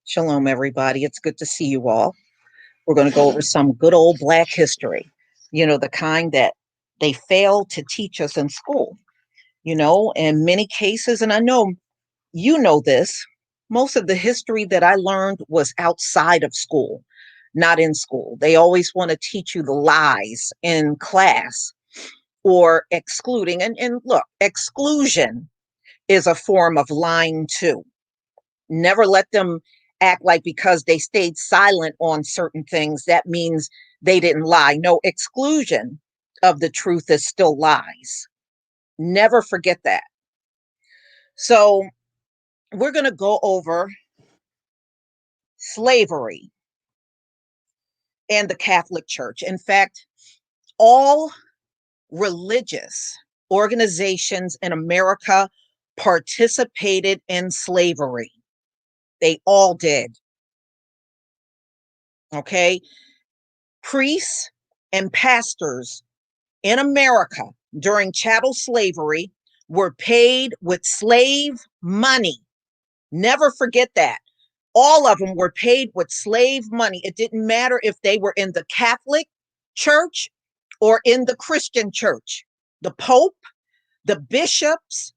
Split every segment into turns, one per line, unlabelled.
Shalom, everybody. It's good to see you all. We're going to go over some good old Black history, the kind that they fail to teach us in school, in many cases. And I know you know this. Most of the history that I learned was outside of school, not in school. They always want to teach you the lies in class or excluding. And look, exclusion is a form of lying too. Never let them act like because they stayed silent on certain things, that means they didn't lie. No, exclusion of the truth is still lies. Never forget that. So, we're going to go over slavery and the Catholic Church. In fact, all religious organizations in America participated in slavery. They all did. Okay. Priests and pastors in America during chattel slavery were paid with slave money. Never forget that. All of them were paid with slave money. It didn't matter if they were in the Catholic Church or in the Christian Church. The Pope, the bishops,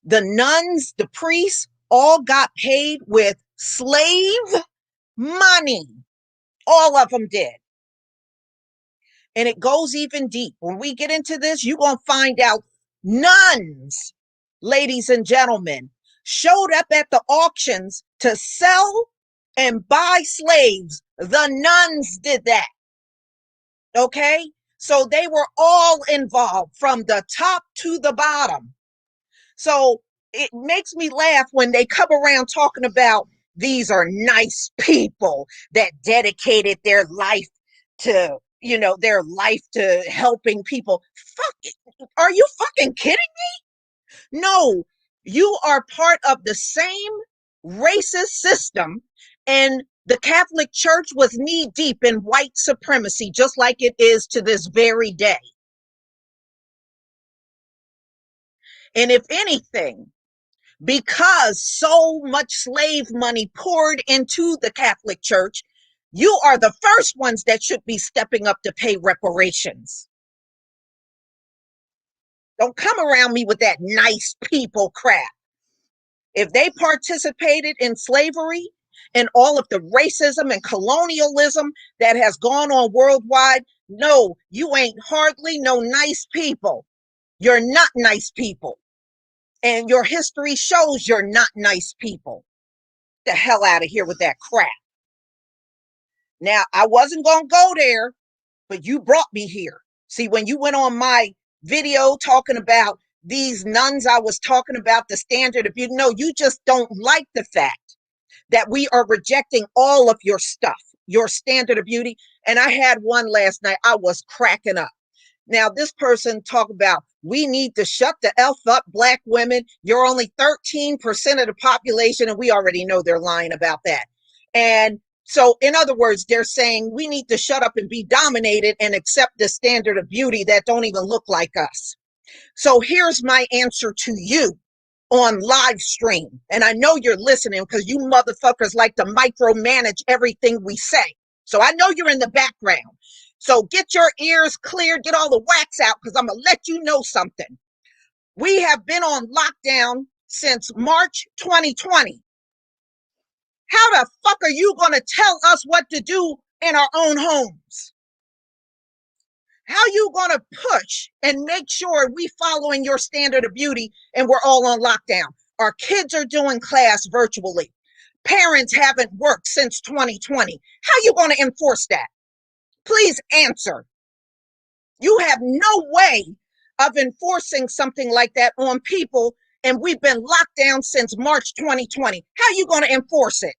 the nuns, the priests, all got paid with slave money. All of them did. And it goes even deep. When we get into this, you're going to find out nuns, ladies and gentlemen, showed up at the auctions to sell and buy slaves. The nuns did that. Okay? So they were all involved from the top to the bottom. So it makes me laugh when they come around talking about these are nice people that dedicated their life to, their life to helping people. Fuck it. Are you fucking kidding me? No, you are part of the same racist system, and the Catholic Church was knee deep in white supremacy, just like it is to this very day. And if anything, because so much slave money poured into the Catholic Church, you are the first ones that should be stepping up to pay reparations. Don't come around me with that nice people crap. If they participated in slavery and all of the racism and colonialism that has gone on worldwide, no, you ain't hardly no nice people. You're not nice people. And your history shows you're not nice people. The hell out of here with that crap. Now, I wasn't going to go there, but you brought me here. See, when you went on my video talking about these nuns, I was talking about the standard of beauty. No, you just don't like the fact that we are rejecting all of your stuff, your standard of beauty. And I had one last night. I was cracking up. Now, this person talk about we need to shut the F up, Black women. You're only 13% of the population, and we already know they're lying about that. And so, in other words, they're saying we need to shut up and be dominated and accept the standard of beauty that don't even look like us. So here's my answer to you on live stream. And I know you're listening because you motherfuckers like to micromanage everything we say. So I know you're in the background. So get your ears clear, get all the wax out, because I'm going to let you know something. We have been on lockdown since March 2020. How the fuck are you going to tell us what to do in our own homes? How you going to push and make sure we following your standard of beauty and we're all on lockdown? Our kids are doing class virtually. Parents haven't worked since 2020. How you going to enforce that? Please answer. You have no way of enforcing something like that on people, and we've been locked down since March 2020. How you going to enforce it?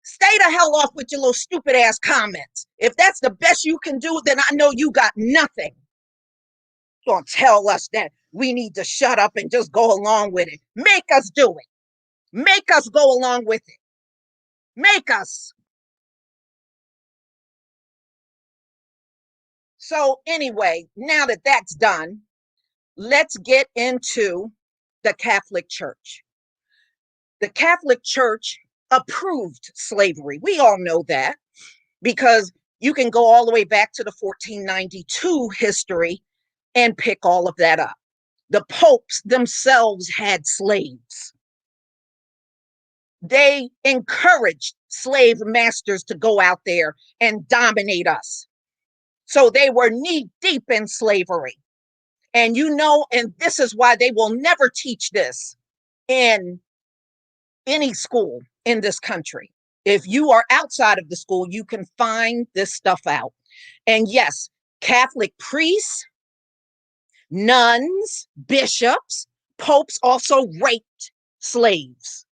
Stay the hell off with your little stupid ass comments. If that's the best you can do, then I know you got nothing. Don't tell us that we need to shut up and just go along with it. Make us do it. Make us go along with it. Make us. So anyway, now that that's done, let's get into the Catholic Church. The Catholic Church approved slavery. We all know that because you can go all the way back to the 1492 history and pick all of that up. The popes themselves had slaves. They encouraged slave masters to go out there and dominate us. So they were knee deep in slavery. And and this is why they will never teach this in any school in this country. If you are outside of the school, you can find this stuff out. And yes, Catholic priests, nuns, bishops, popes also raped slaves.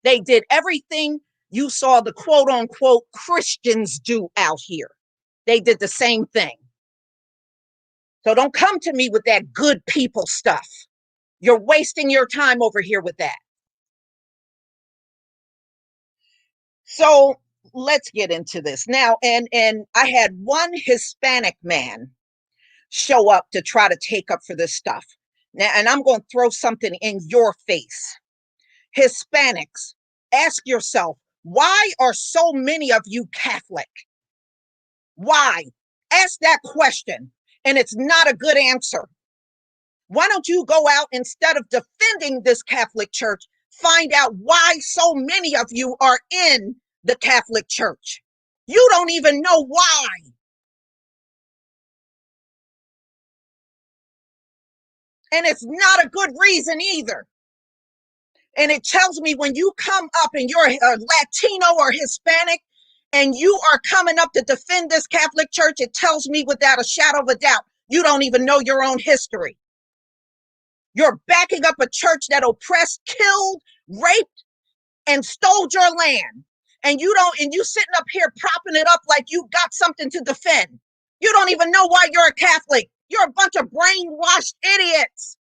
They did everything you saw the quote unquote Christians do out here. They did the same thing. So don't come to me with that good people stuff. You're wasting your time over here with that. So let's get into this now. And I had one Hispanic man show up to try to take up for this stuff. Now, and I'm going to throw something in your face. Hispanics, ask yourself, why are so many of you Catholic? Why? Ask that question, and it's not a good answer. Why don't you go out, instead of defending this Catholic Church, find out why so many of you are in the Catholic Church? You don't even know why. And it's not a good reason either. And it tells me when you come up and you're a Latino or Hispanic and you are coming up to defend this Catholic Church, it tells me without a shadow of a doubt, you don't even know your own history. You're backing up a church that oppressed, killed, raped, and stole your land. And you sitting up here propping it up like you got something to defend. You don't even know why you're a Catholic. You're a bunch of brainwashed idiots.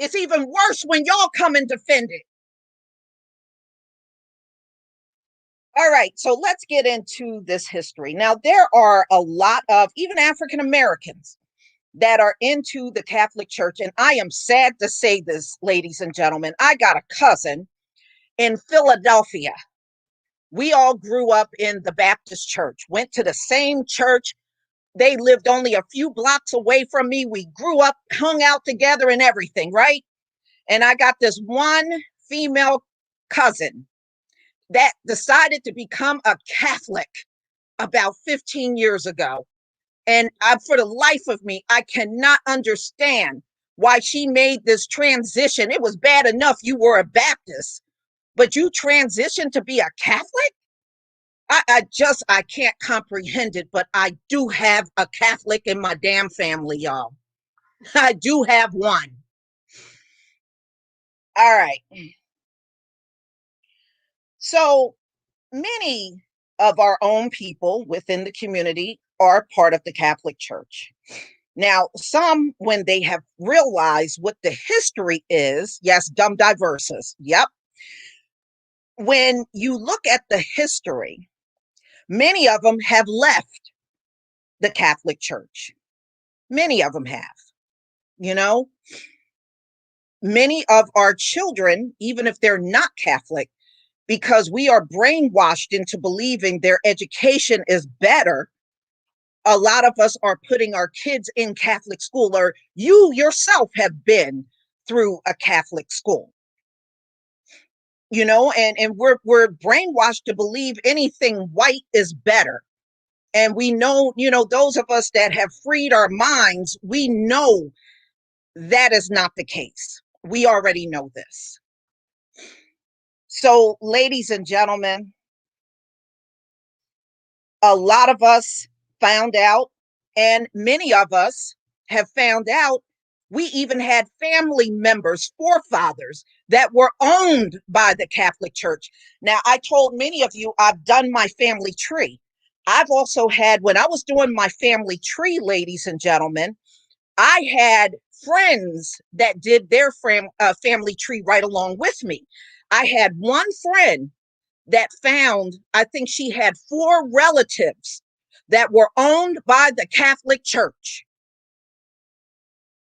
It's even worse when y'all come and defend it. All right, so let's get into this history. Now, there are a lot of even African Americans that are into the Catholic Church. And I am sad to say this, ladies and gentlemen. I got a cousin in Philadelphia. We all grew up in the Baptist church, went to the same church. They lived only a few blocks away from me. We grew up, hung out together and everything, right? And I got this one female cousin that decided to become a Catholic about 15 years ago. And for the life of me, I cannot understand why she made this transition. It was bad enough you were a Baptist, but you transitioned to be a Catholic? I can't comprehend it, but I do have a Catholic in my damn family, y'all. I do have one. All right. So many of our own people within the community are part of the Catholic Church. Now, some, when they have realized what the history is, yes, dumb diverses, yep. When you look at the history, many of them have left the Catholic Church. Many of them have, you know. Many of our children, even if they're not Catholic, because we are brainwashed into believing their education is better, a lot of us are putting our kids in Catholic school, or you yourself have been through a Catholic school, and we're brainwashed to believe anything white is better. And we know, those of us that have freed our minds, we know that is not the case. We already know this. So, ladies and gentlemen, a lot of us found out, and many of us have found out. We even had family members, forefathers, that were owned by the Catholic Church. Now, I told many of you I've done my family tree. I've also had, when I was doing my family tree, ladies and gentlemen, I had friends that did their family tree right along with me. I had one friend that found, I think she had 4 relatives that were owned by the Catholic Church.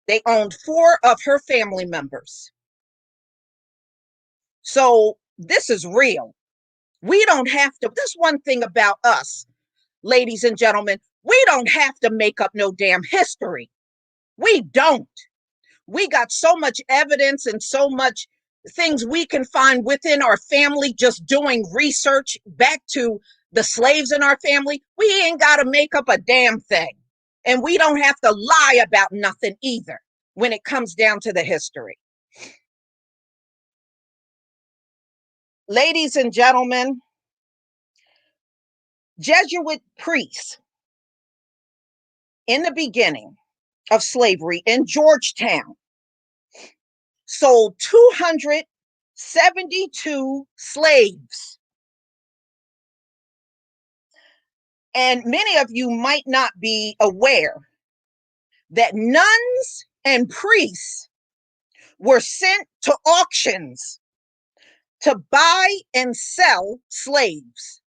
They owned 4 of her family members. So this is real. We don't have to. This one thing about us, ladies and gentlemen, we don't have to make up no damn history. We don't. We got so much evidence and so much things we can find within our family just doing research back to the slaves in our family. We ain't got to make up a damn thing. And we don't have to lie about nothing either when it comes down to the history. Ladies and gentlemen, Jesuit priests in the beginning of slavery in Georgetown sold 272 slaves. And many of you might not be aware that nuns and priests were sent to auctions to buy and sell slaves.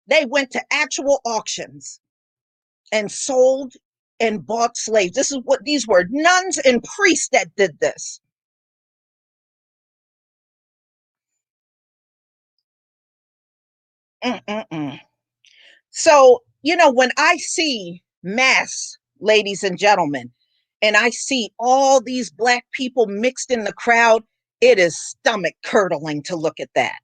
They went to actual auctions and sold and bought slaves. This is what these were, nuns and priests that did this. Mm-mm-mm. So, when I see mass, ladies and gentlemen, and I see all these Black people mixed in the crowd, it is stomach curdling to look at that.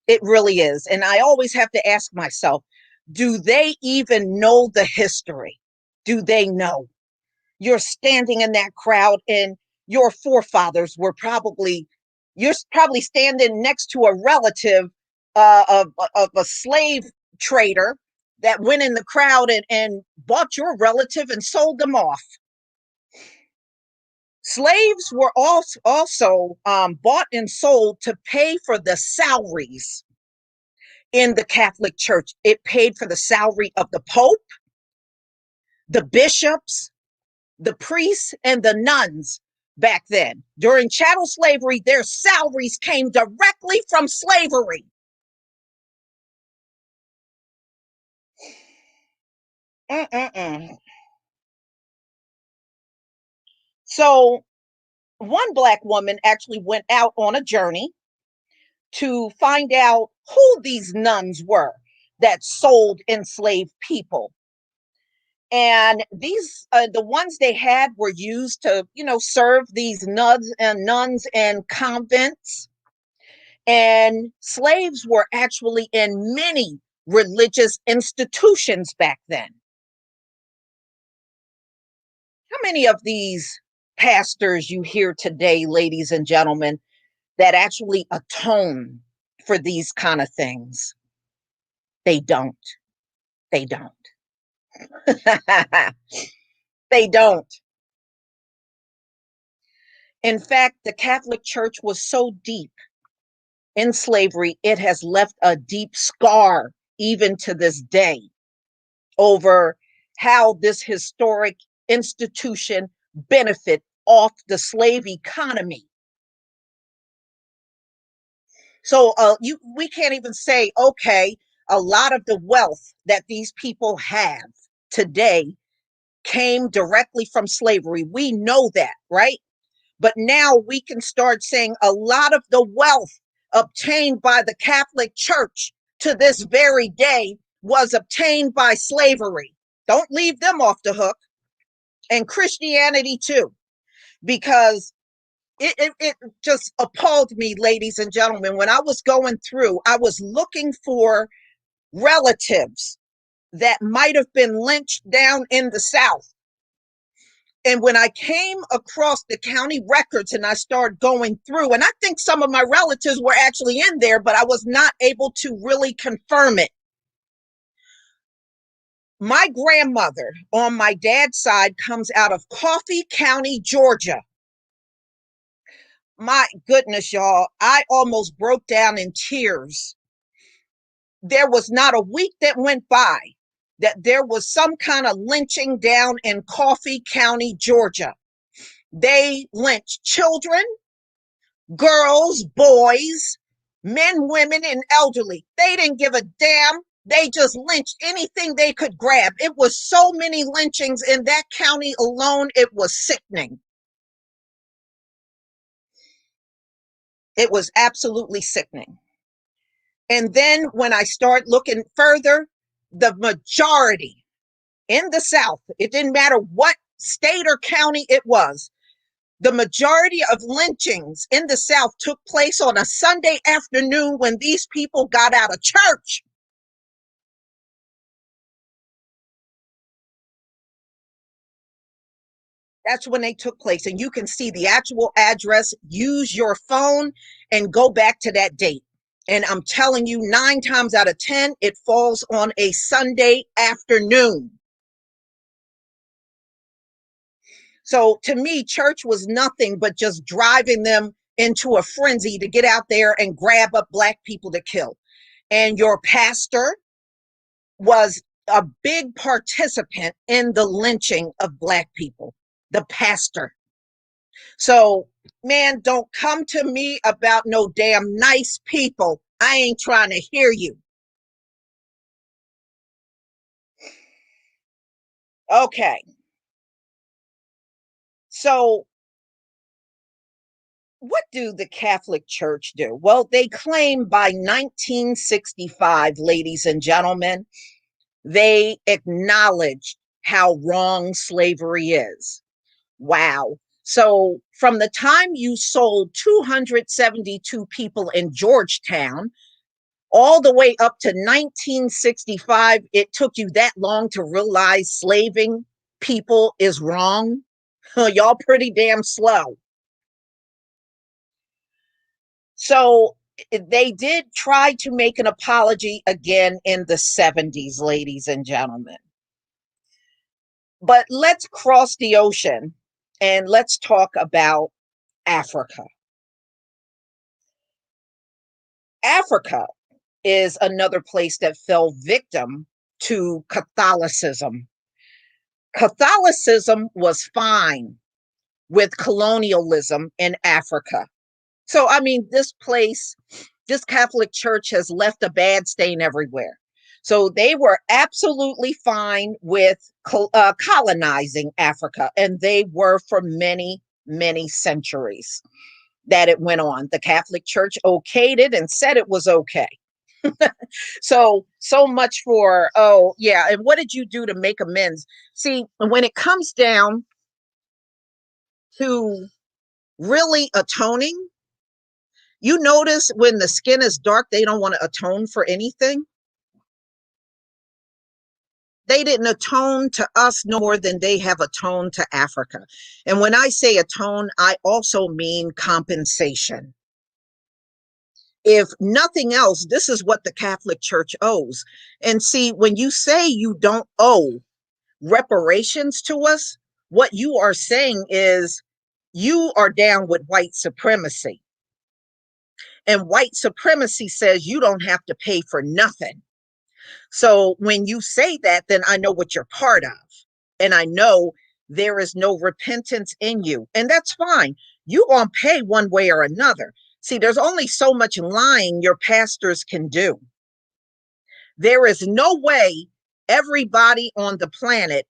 It really is. And I always have to ask myself, do they even know the history? Do they know? You're standing in that crowd and your forefathers were you're probably standing next to a relative of a slave trader that went in the crowd and bought your relative and sold them off. Slaves were also bought and sold to pay for the salaries in the Catholic Church. It paid for the salary of the Pope, the bishops, the priests, and the nuns back then. During chattel slavery, their salaries came directly from slavery. Mm-mm-mm. So one Black woman actually went out on a journey to find out who these nuns were that sold enslaved people. And these, the ones they had were used to, serve these nuns and convents. And slaves were actually in many religious institutions back then. How many of these pastors you hear today, ladies and gentlemen, that actually atone for these kind of things? They don't. They don't. They don't. In fact, the Catholic Church was so deep in slavery, it has left a deep scar even to this day over how this historic institution benefit off the slave economy. So we can't even say, okay, a lot of the wealth that these people have today came directly from slavery. We know that, right? But now we can start saying a lot of the wealth obtained by the Catholic Church to this very day was obtained by slavery. Don't leave them off the hook. And Christianity too, because it just appalled me, ladies and gentlemen. When I was going through, I was looking for relatives that might have been lynched down in the South. And when I came across the county records and I started going through, and I think some of my relatives were actually in there, but I was not able to really confirm it. My grandmother on my dad's side comes out of Coffee County, Georgia. My goodness, y'all, I almost broke down in tears. There was not a week that went by that there was some kind of lynching down in Coffee County, Georgia. They lynched children, girls, boys, men, women, and elderly. They didn't give a damn They just lynched anything they could grab. It was so many lynchings in that county alone. It was sickening. It was absolutely sickening. And then when I start looking further, the majority in the South, it didn't matter what state or county it was, the majority of lynchings in the South took place on a Sunday afternoon when these people got out of church. That's when they took place. And you can see the actual address. Use your phone and go back to that date. And I'm telling you, 9 times out of 10, it falls on a Sunday afternoon. So to me, church was nothing but just driving them into a frenzy to get out there and grab up Black people to kill. And your pastor was a big participant in the lynching of Black people, the pastor. So, man, don't come to me about no damn nice people. I ain't trying to hear you. Okay. So, what do the Catholic Church do? Well, they claim by 1965, ladies and gentlemen, they acknowledged how wrong slavery is. Wow. So, from the time you sold 272 people in Georgetown all the way up to 1965, it took you that long to realize slaving people is wrong. Y'all pretty damn slow. So they did try to make an apology again in the 70s, ladies and gentlemen. But let's cross the ocean and let's talk about Africa. Africa is another place that fell victim to Catholicism. Catholicism was fine with colonialism in Africa. So, I mean, this Catholic Church has left a bad stain everywhere. So they were absolutely fine with colonizing Africa, and they were for many, many centuries that it went on. The Catholic Church okayed it and said it was okay. So much for, oh, yeah. And what did you do to make amends? See, when it comes down to really atoning, you notice when the skin is dark, they don't want to atone for anything. They didn't atone to us no more than they have atoned to Africa. And when I say atone, I also mean compensation. If nothing else, this is what the Catholic Church owes. And see, when you say you don't owe reparations to us, what you are saying is you are down with white supremacy. And white supremacy says you don't have to pay for nothing. So when you say that, then I know what you're part of. And I know there is no repentance in you. And that's fine. You're going to pay one way or another. See, there's only so much lying your pastors can do. There is no way everybody on the planet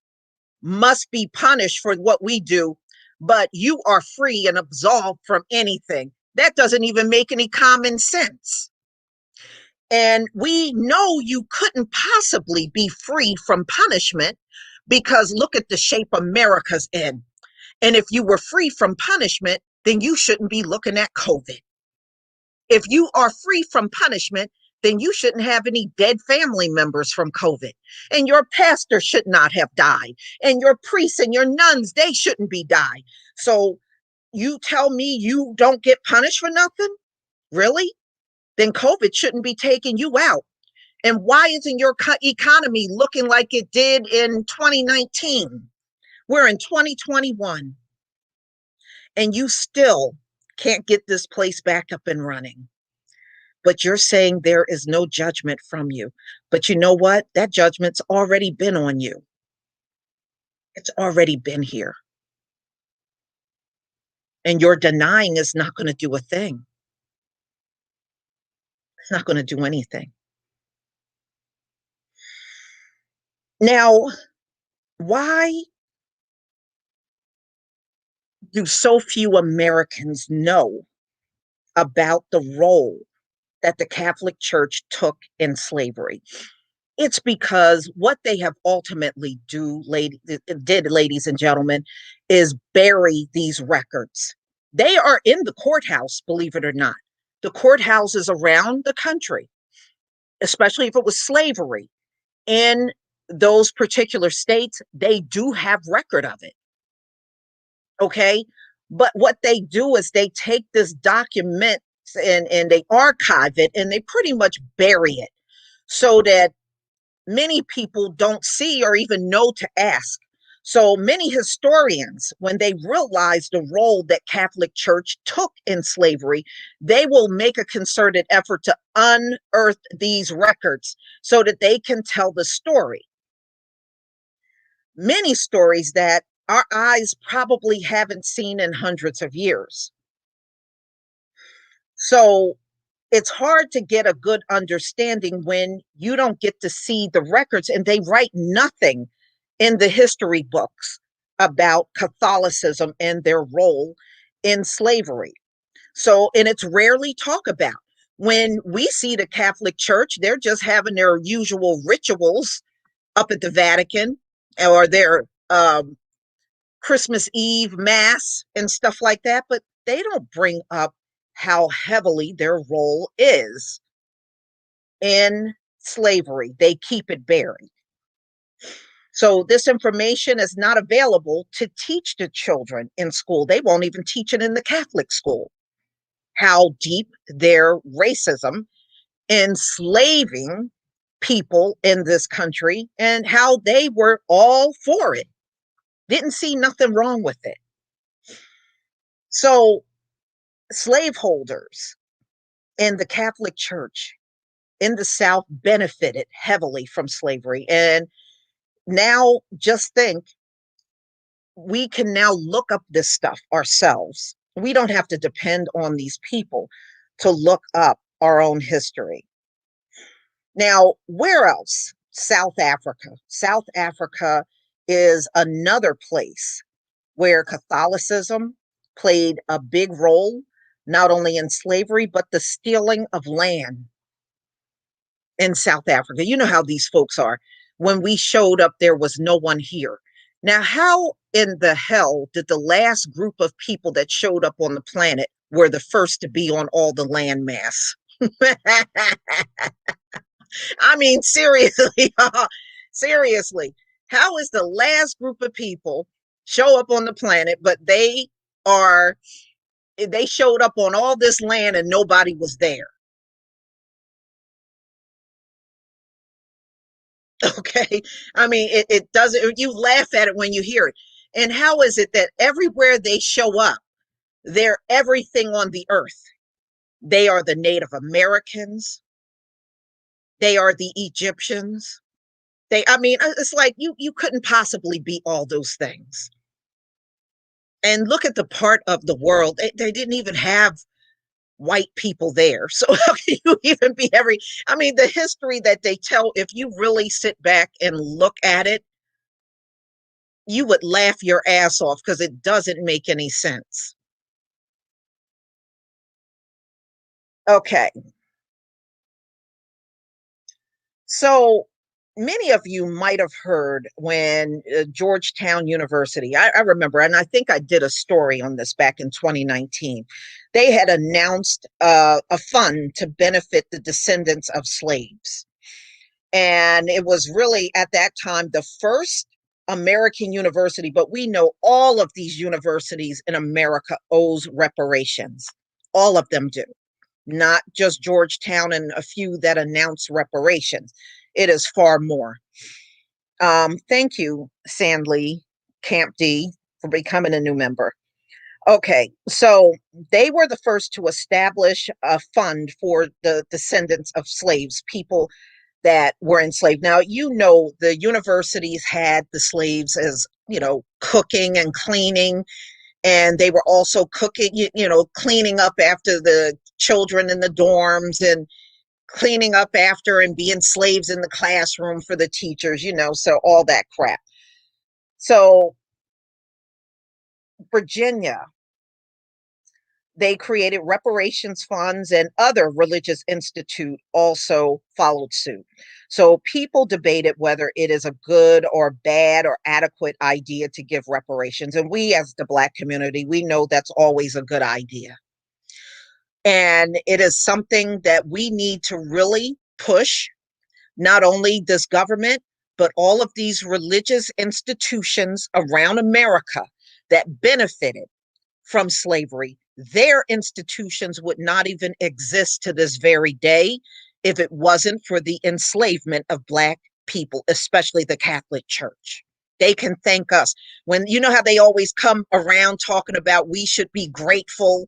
must be punished for what we do, but you are free and absolved from anything. That doesn't even make any common sense. And we know you couldn't possibly be free from punishment because look at the shape America's in. And if you were free from punishment, then you shouldn't be looking at COVID. If you are free from punishment, then you shouldn't have any dead family members from COVID. And your pastor should not have died. And your priests and your nuns, they shouldn't be died. So you tell me you don't get punished for nothing? Really? Then COVID shouldn't be taking you out. And why isn't your economy looking like it did in 2019? We're in 2021, and you still can't get this place back up and running. But you're saying there is no judgment from you. But you know what? That judgment's already been on you. It's already been here. And your denying is not going to do a thing. It's not going to do anything. Now, why do so few Americans know about the role that the Catholic Church took in slavery? It's because what they have ultimately did, ladies and gentlemen, is bury these records. They are in the courthouse, believe it or not. The courthouses around the country, especially if it was slavery in those particular states, they do have record of it. Okay. But what they do is they take this document and they archive it and they pretty much bury it so that many people don't see or even know to ask. So many historians, when they realize the role that Catholic Church took in slavery, they will make a concerted effort to unearth these records so that they can tell the story. Many stories that our eyes probably haven't seen in hundreds of years. So it's hard to get a good understanding when you don't get to see the records and they write nothing in the history books about Catholicism and their role in slavery. So, and it's rarely talked about. When we see the Catholic Church, they're just having their usual rituals up at the Vatican or their Christmas Eve Mass and stuff like that, but they don't bring up how heavily their role is in slavery. They keep it buried. So this information is not available to teach the children in school. They won't even teach it in the Catholic school. How deep their racism enslaving people in this country and how they were all for it. Didn't see nothing wrong with it. So slaveholders in the Catholic Church in the South benefited heavily from slavery. And now just think, we can now look up this stuff ourselves. We don't have to depend on these people to look up our own history. Now, where else? South Africa. South Africa is another place where Catholicism played a big role, not only in slavery, but the stealing of land in South Africa. You know how these folks are. When we showed up, there was no one here. Now, how in the hell did the last group of people that showed up on the planet were the first to be on all the landmass? I mean, seriously, seriously, how is the last group of people show up on the planet, but are they showed up on all this land and nobody was there? Okay. I mean, it doesn't, you laugh at it when you hear it. And how is it that everywhere they show up, they're everything on the earth? They are the Native Americans, they are the Egyptians. I mean, it's like you couldn't possibly be all those things. And look at the part of the world, they didn't even have white people there. So how can you even be I mean, the history that they tell, if you really sit back and look at it, you would laugh your ass off because it doesn't make any sense. Okay. So many of you might have heard when Georgetown University, I remember, and I think I did a story on this back in 2019. They had announced a fund to benefit the descendants of slaves. And it was really at that time the first American university, but we know all of these universities in America owes reparations. All of them do, not just Georgetown and a few that announce reparations. It is far more. Thank you, Sandley Camp D, for becoming a new member. Okay, so they were the first to establish a fund for the descendants of slaves, people that were enslaved. Now, you know, the universities had the slaves as, cooking and cleaning, and they were also cooking, cleaning up after the children in the dorms. And cleaning up after and being slaves in the classroom for the teachers, so all that crap. So, Virginia, they created reparations funds, and other religious institute also followed suit. So people debated whether it is a good or bad or adequate idea to give reparations. And we, as the Black community, we know that's always a good idea. And it is something that we need to really push, not only this government, but all of these religious institutions around America that benefited from slavery. Their institutions would not even exist to this very day if it wasn't for the enslavement of Black people, especially the Catholic Church. They can thank us. When you know how they always come around talking about we should be grateful.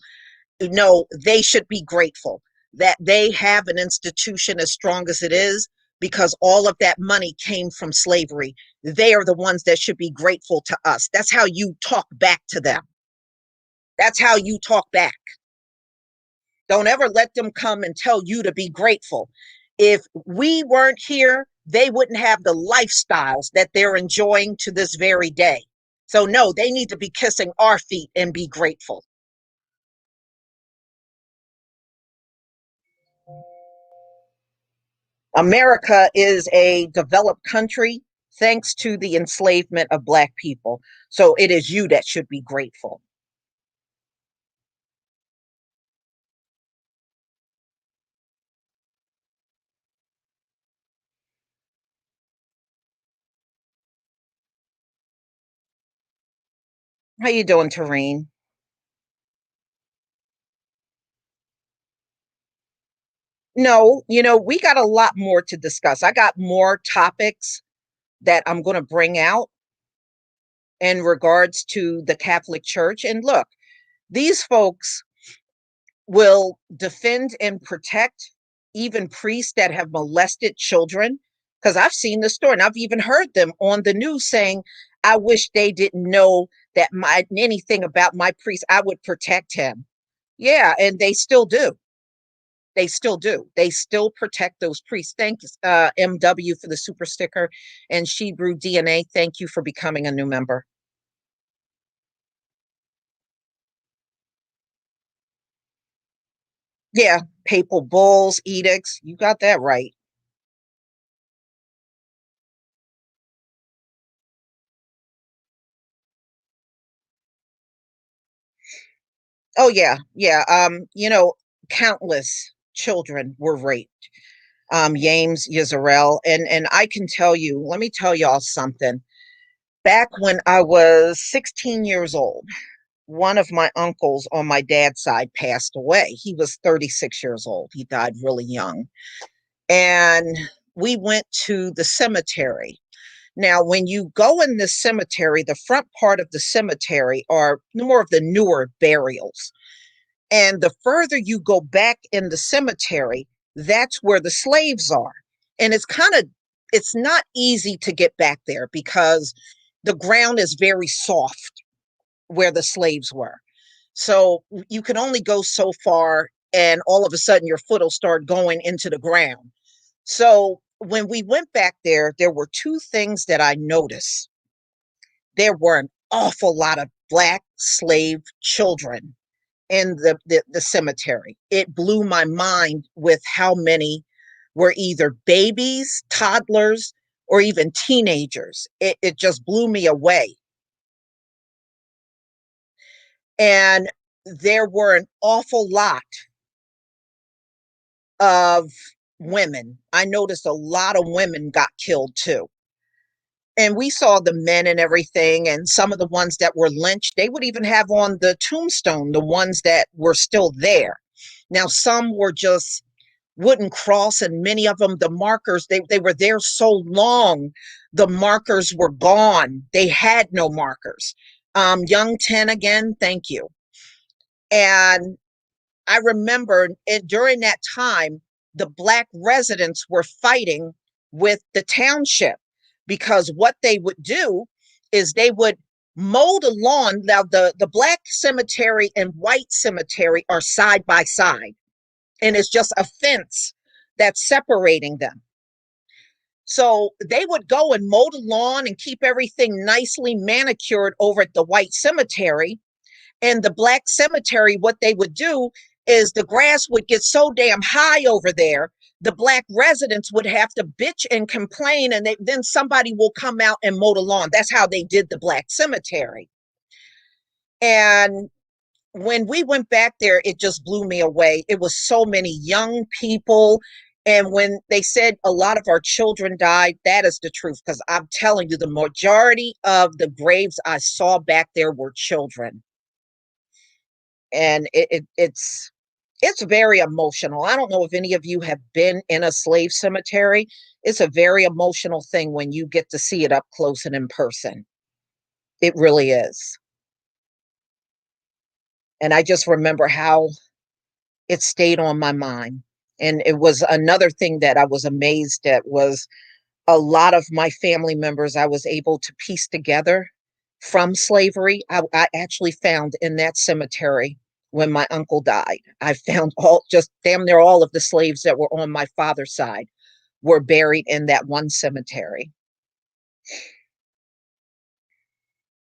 No, they should be grateful that they have an institution as strong as it is, because all of that money came from slavery. They are the ones that should be grateful to us. That's how you talk back to them. That's how you talk back. Don't ever let them come and tell you to be grateful. If we weren't here, they wouldn't have the lifestyles that they're enjoying to this very day. So, no, they need to be kissing our feet and be grateful. America is a developed country thanks to the enslavement of Black people. So, it is you that should be grateful. How you doing, Tareen? No, we got a lot more to discuss. I got more topics that I'm going to bring out in regards to the Catholic Church. And look, these folks will defend and protect even priests that have molested children. Because I've seen the story and I've even heard them on the news saying, I wish they didn't know that anything about my priest, I would protect him. Yeah, and they still do. They still do. They still protect those priests. Thanks, MW, for the super sticker. And She Brew DNA, thank you for becoming a new member. Yeah, papal bulls, edicts. You got that right. Oh yeah, yeah. Countless children were raped. James Yisrael, and I can tell you. Let me tell y'all something. Back when I was 16 years old, one of my uncles on my dad's side passed away. He was 36 years old. He died really young, and we went to the cemetery. Now, when you go in the cemetery, the front part of the cemetery are more of the newer burials. And the further you go back in the cemetery, that's where the slaves are. And it's not easy to get back there because the ground is very soft where the slaves were. So you can only go so far, and all of a sudden your foot will start going into the ground. So when we went back there were two things that I noticed. There were an awful lot of Black slave children in the cemetery. It blew my mind with how many were either babies, toddlers, or even teenagers. It just blew me away. And there were an awful lot of women. I noticed a lot of women got killed too. And we saw the men and everything, and some of the ones that were lynched, they would even have on the tombstone the ones that were still there. Now, some were just wooden cross, and many of them, the markers, they were there so long, the markers were gone. They had no markers. Young 10 again, thank you. And I remember during that time, the Black residents were fighting with the township, because what they would do is they would mow the lawn. Now, the Black cemetery and white cemetery are side by side, and it's just a fence that's separating them. So they would go and mow the lawn and keep everything nicely manicured over at the white cemetery. And the black cemetery, what they would do is the grass would get so damn high over there, the black residents would have to bitch and complain, and then somebody will come out and mow the lawn. That's how they did the black cemetery. And when we went back there, it just blew me away. It was so many young people. And when they said a lot of our children died, that is the truth. Because I'm telling you, the majority of the graves I saw back there were children. And it's very emotional. I don't know if any of you have been in a slave cemetery. It's a very emotional thing when you get to see it up close and in person. It really is. And I just remember how it stayed on my mind. And it was another thing that I was amazed at was a lot of my family members I was able to piece together from slavery. I actually found in that cemetery when my uncle died. I found all just damn near all of the slaves that were on my father's side were buried in that one cemetery.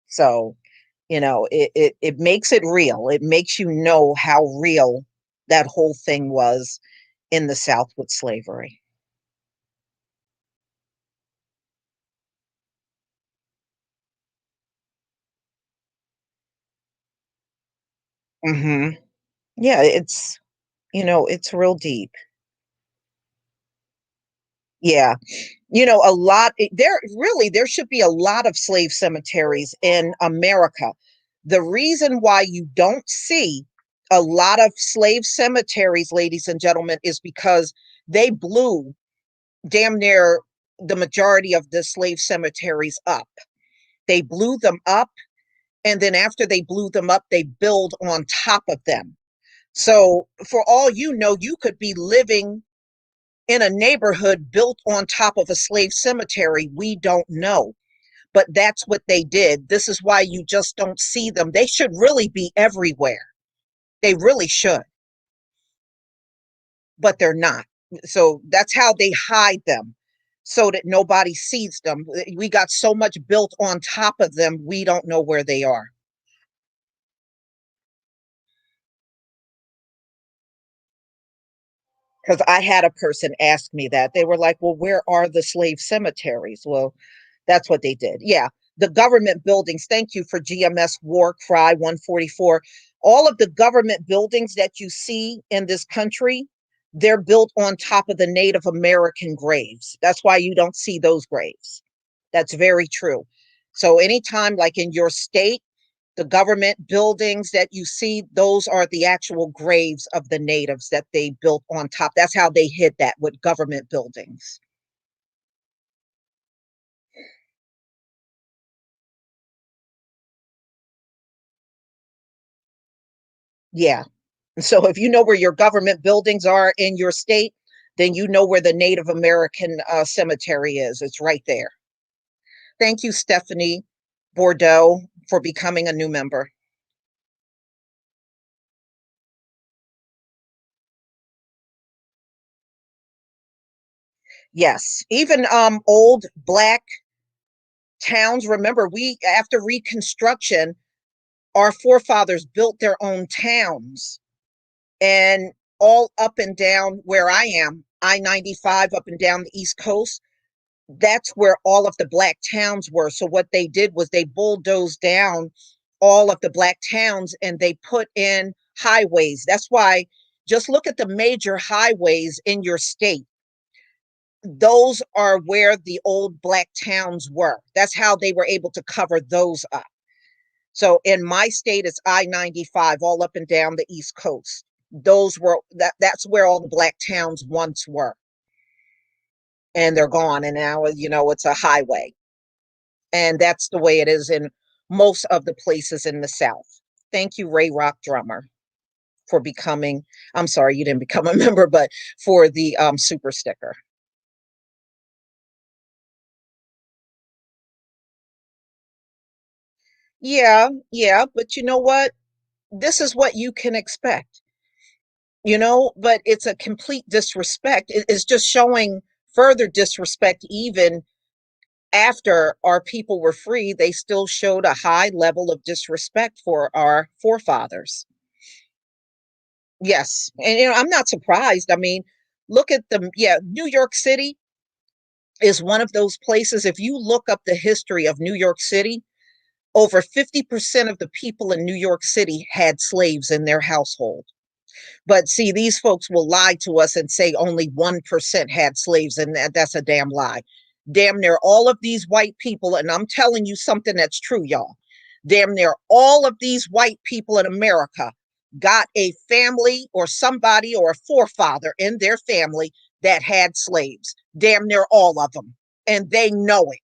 So, it makes it real. It makes you know how real that whole thing was in the South with slavery. Hmm. Yeah, it's real deep. Yeah. A lot there should be a lot of slave cemeteries in America. The reason why you don't see a lot of slave cemeteries, ladies and gentlemen, is because they blew damn near the majority of the slave cemeteries up. They blew them up, and then after they blew them up, they build on top of them. So, for all you know, you could be living in a neighborhood built on top of a slave cemetery. We don't know. But that's what they did. This is why you just don't see them. They should really be everywhere. They really should, but they're not. So that's how they hide them so that nobody sees them. We got so much built on top of them, we don't know where they are. Because I had a person ask me that. They were like, well, where are the slave cemeteries? Well, that's what they did. Yeah. The government buildings. Thank you for GMS War Cry 144. All of the government buildings that you see in this country, they're built on top of the Native American graves. That's why you don't see those graves. That's very true. So, anytime, like in your state, the government buildings that you see, those are the actual graves of the natives that they built on top. That's how they hid that with government buildings. Yeah. So if you know where your government buildings are in your state, then you know where the Native American cemetery is. It's right there. Thank you, Stephanie Bordeaux, for becoming a new member. Yes, even old black towns. Remember, we after Reconstruction, our forefathers built their own towns, and all up and down where I am, I-95 up and down the East Coast, that's where all of the black towns were. So what they did was they bulldozed down all of the black towns and they put in highways. That's why just look at the major highways in your state. Those are where the old black towns were. That's how they were able to cover those up. So in my state, it's I-95 all up and down the East Coast. That's where all the black towns once were. And they're gone. And now, it's a highway. And that's the way it is in most of the places in the South. Thank you, Ray Rock Drummer, for becoming, I'm sorry, you didn't become a member, but for the super sticker. Yeah, yeah, but you know what? This is what you can expect. but it's a complete disrespect. It's just showing further disrespect. Even after our people were free, they still showed a high level of disrespect for our forefathers. Yes. And I'm not surprised. I mean, look at them. Yeah, New York City is one of those places. If you look up the history of New York City, over 50% of the people in New York City had slaves in their household. But see, these folks will lie to us and say only 1% had slaves, and that's a damn lie. Damn near all of these white people, and I'm telling you something that's true, y'all. Damn near all of these white people in America got a family or somebody or a forefather in their family that had slaves. Damn near all of them. And they know it.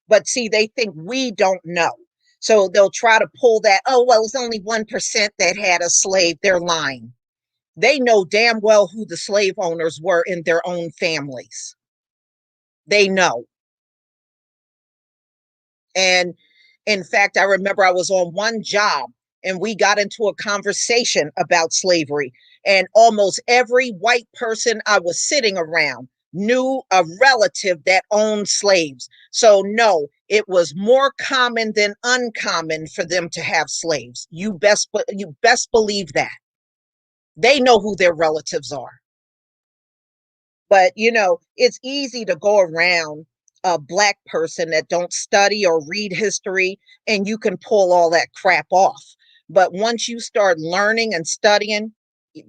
But see, they think we don't know. So they'll try to pull that, oh, well, it's only 1% that had a slave. They're lying. They know damn well who the slave owners were in their own families. They know. And in fact, I remember I was on one job and we got into a conversation about slavery. And almost every white person I was sitting around knew a relative that owned slaves. So, no, it was more common than uncommon for them to have slaves. You best believe that. They know who their relatives are. But it's easy to go around a black person that don't study or read history, and you can pull all that crap off. But once you start learning and studying,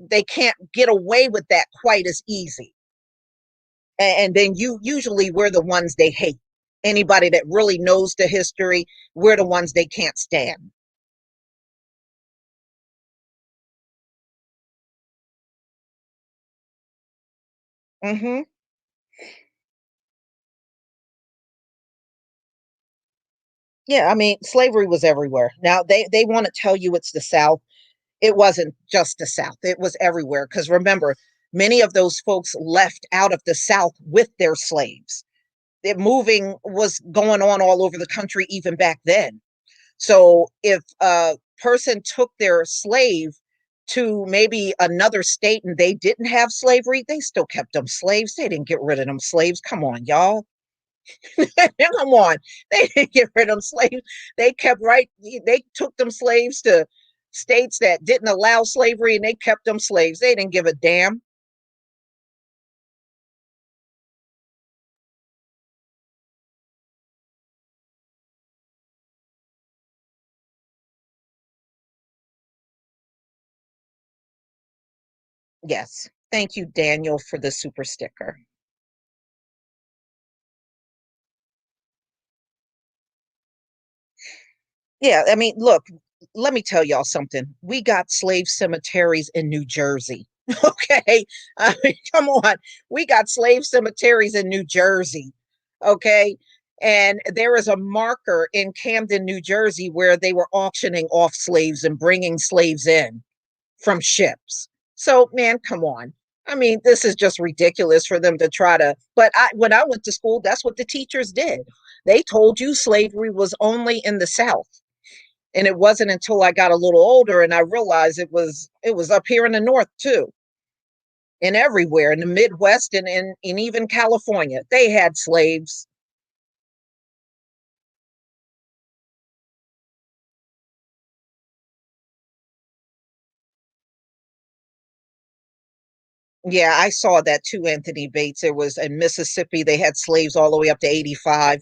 they can't get away with that quite as easy. And then usually we're the ones they hate. Anybody that really knows the history, we're the ones they can't stand. Hmm. Yeah, I mean, slavery was everywhere. Now they want to tell you it's the South. It wasn't just the South, it was everywhere. Because remember, many of those folks left out of the South with their slaves. It moving was going on all over the country even back then. So if a person took their slave to maybe another state and they didn't have slavery, they still kept them slaves. They didn't get rid of them slaves. Come on, y'all. Come on. They didn't get rid of them slaves. They kept right, they took them slaves to states that didn't allow slavery and they kept them slaves. They didn't give a damn. Yes. Thank you, Daniel, for the super sticker. Yeah, I mean, look, let me tell y'all something. We got slave cemeteries in New Jersey. Okay. I mean, come on. We got slave cemeteries in New Jersey. Okay. And there is a marker in Camden, New Jersey, where they were auctioning off slaves and bringing slaves in from ships. So, man, come on. I mean, this is just ridiculous for them to try to. But when I went to school, that's what the teachers did. They told you slavery was only in the South. And it wasn't until I got a little older and I realized it was up here in the north too, and everywhere in the Midwest and in even California. They had slaves. Yeah, I saw that too, Anthony Bates. It was in Mississippi. They had slaves all the way up to 85.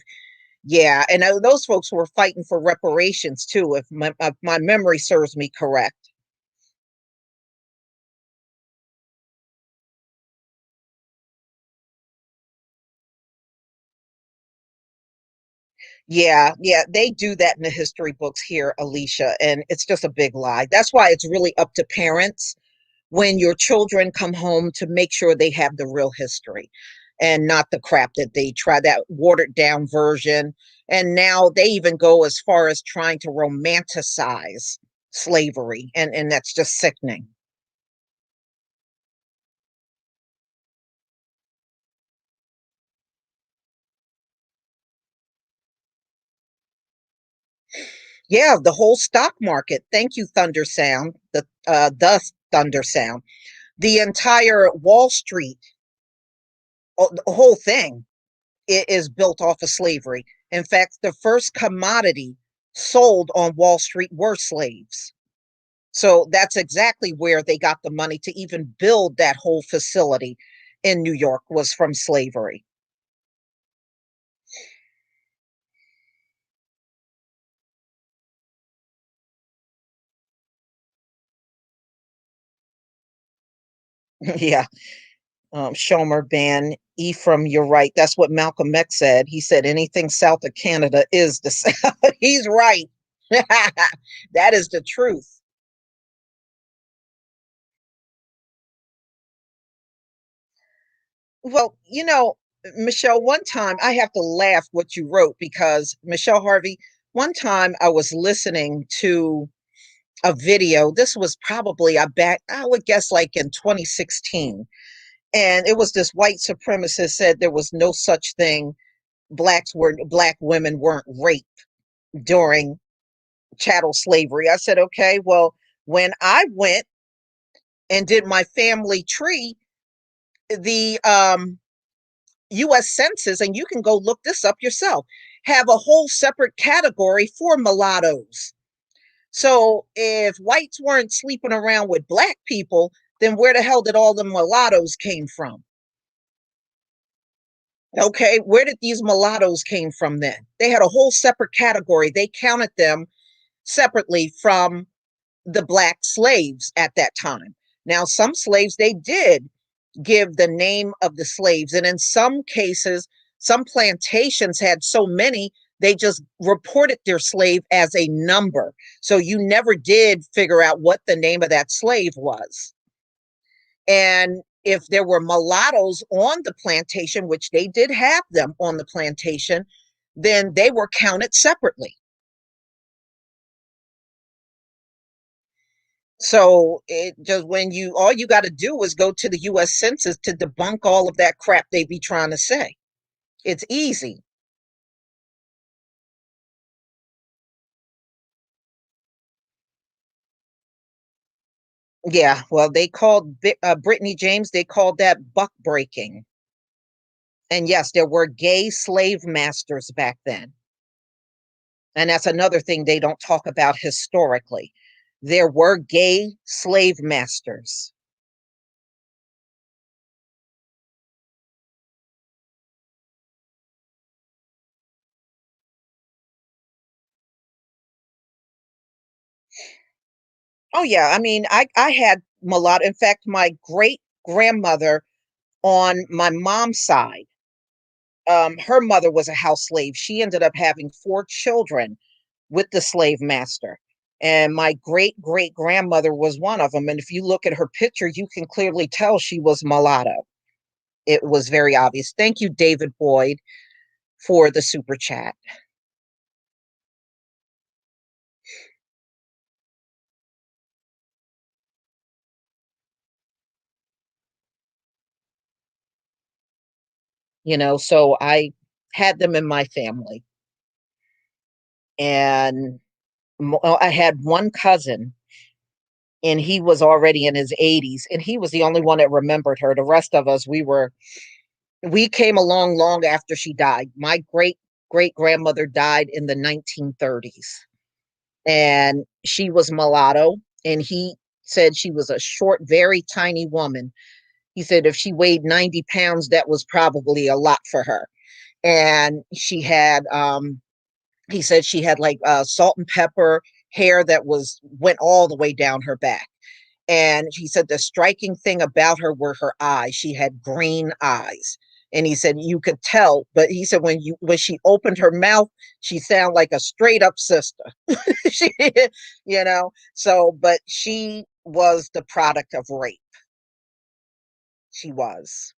Yeah, and those folks were fighting for reparations too, if my memory serves me correct. Yeah, yeah, they do that in the history books here, Alicia, and it's just a big lie. That's why it's really up to parents when your children come home to make sure they have the real history and not the crap that they try, that watered down version. And now they even go as far as trying to romanticize slavery, and that's just sickening. Yeah, the whole stock market. Thank you, Thunder Sound. The thunder sound. The entire Wall Street, the whole thing is built off of slavery. In fact, the first commodity sold on Wall Street were slaves. So that's exactly where they got the money to even build that whole facility in New York, was from slavery. Yeah. Shomer ban Ephraim, you're right. That's what Malcolm X said. He said anything south of Canada is the South. He's right. That is the truth. Well, Michelle, one time I have to laugh what you wrote, because Michelle Harvey, one time I was listening to a video. This was probably, I would guess, like in 2016. And it was this white supremacist said there was no such thing. Black women weren't raped during chattel slavery. I said, okay, well, when I went and did my family tree, the US Census, and you can go look this up yourself, have a whole separate category for mulattoes. So if whites weren't sleeping around with black people, then where the hell did all the mulattoes came from? Okay, where did these mulattoes came from then? They had a whole separate category. They counted them separately from the black slaves at that time. Now, some slaves, they did give the name of the slaves. And in some cases, some plantations had so many, they just reported their slave as a number. So you never did figure out what the name of that slave was. And if there were mulattoes on the plantation, which they did have them on the plantation, then they were counted separately. So it just, when you, all you got to do is go to the US Census to debunk all of that crap they be trying to say. It's easy. Yeah, well, they called Brittany James, they called that buck breaking. And yes, there were gay slave masters back then. And that's another thing they don't talk about historically. There were gay slave masters. Oh yeah, I mean, I had mulatto. In fact, my great grandmother on my mom's side, her mother was a house slave. She ended up having four children with the slave master. And my great great grandmother was one of them. And if you look at her picture, you can clearly tell she was mulatto. It was very obvious. Thank you, David Boyd, for the super chat. So I had them in my family. And I had one cousin, and he was already in his 80s, and he was the only one that remembered her. The rest of us, we came along long after she died. My great great grandmother died in the 1930s, and she was mulatto. And he said she was a short, very tiny woman. He said if she weighed 90 pounds, that was probably a lot for her. And she had, he said she had like salt and pepper hair that went all the way down her back. And he said the striking thing about her were her eyes. She had green eyes. And he said you could tell, but he said when she opened her mouth, she sounded like a straight up sister. she, so, but she was the product of rape. She was.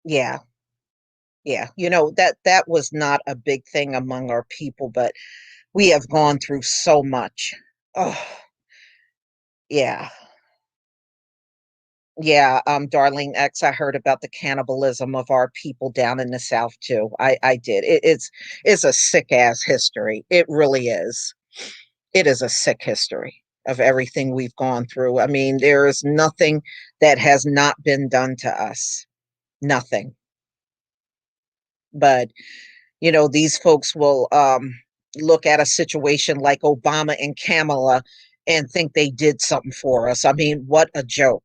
Yeah. Yeah. That was not a big thing among our people, but we have gone through so much. Oh, yeah. Yeah, Darlene X, I heard about the cannibalism of our people down in the South too. I did. It's a sick ass history. It really is. It is a sick history of everything we've gone through. I mean, there is nothing that has not been done to us. Nothing. But these folks will look at a situation like Obama and Kamala and think they did something for us. I mean, what a joke.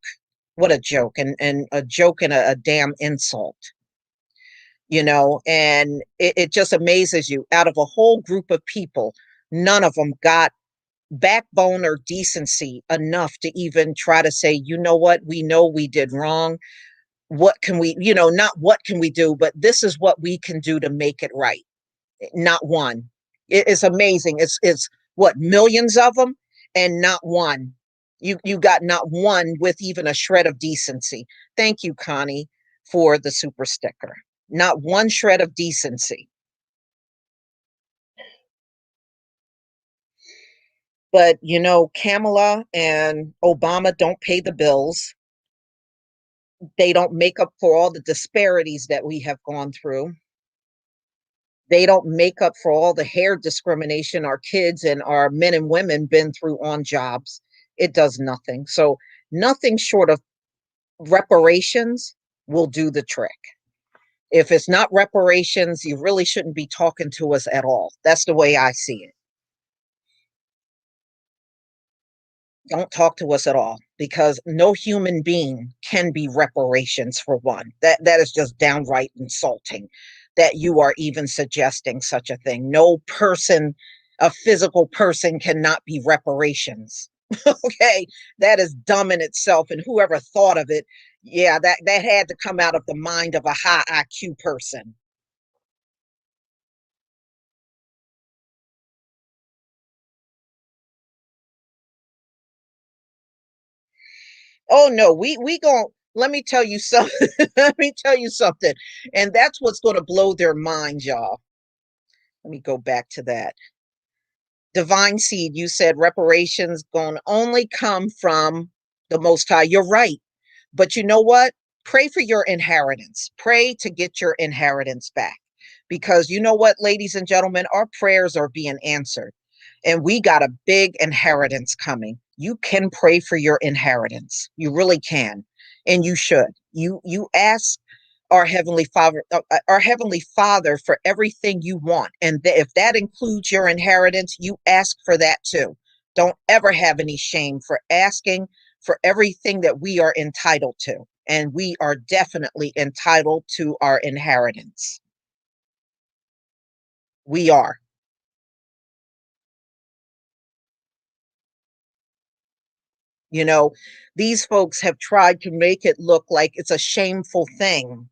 What a joke, and a joke and a damn insult. And it just amazes you. Out of a whole group of people, none of them got backbone or decency enough to even try to say, you know what, we know we did wrong. What can we, not what can we do, but this is what we can do to make it right. Not one. It's amazing. It's what, millions of them, and not one. You got not one with even a shred of decency. Thank you, Connie, for the super sticker. Not one shred of decency. But Kamala and Obama don't pay the bills. They don't make up for all the disparities that we have gone through. They don't make up for all the hair discrimination our kids and our men and women been through on jobs. It does nothing. So nothing short of reparations will do the trick. If it's not reparations, you really shouldn't be talking to us at all. That's the way I see it. Don't talk to us at all, because no human being can be reparations. For one, that is just downright insulting that you are even suggesting such a thing. No person, a physical person, cannot be reparations. Okay, that is dumb in itself, and whoever thought of it, yeah, that had to come out of the mind of a high IQ person. Oh no, we going, let me tell you something. Let me tell you something. And that's what's going to blow their minds, y'all. Let me go back to that. Divine Seed, you said reparations going to only come from the Most High. You're right. But you know what? Pray for your inheritance. Pray to get your inheritance back. Because you know what, ladies and gentlemen, our prayers are being answered. And we got a big inheritance coming. You can pray for your inheritance. You really can. And you should. You ask our heavenly Father for everything you want. And if that includes your inheritance, you ask for that too. Don't ever have any shame for asking for everything that we are entitled to. And we are definitely entitled to our inheritance. We are. You know, these folks have tried to make it look like it's a shameful thing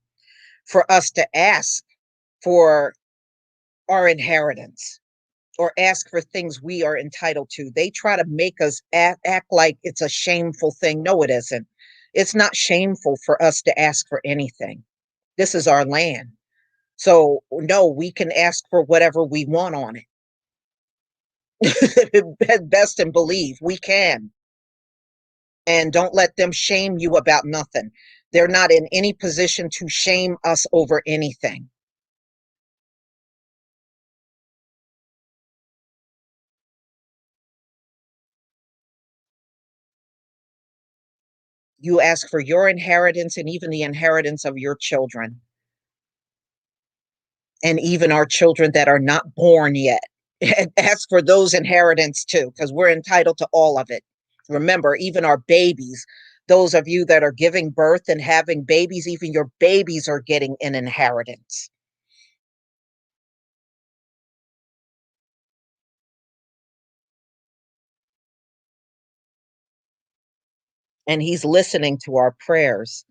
for us to ask for our inheritance or ask for things we are entitled to. They try to make us act like it's a shameful thing. No, it isn't. It's not shameful for us to ask for anything. This is our land. So, no, we can ask for whatever we want on it. Best and believe we can. And don't let them shame you about nothing. They're not in any position to shame us over anything. You ask for your inheritance and even the inheritance of your children, and even our children that are not born yet. Ask for those inheritance too, because we're entitled to all of it. Remember, even our babies, those of you that are giving birth and having babies, even your babies are getting an inheritance. And he's listening to our prayers.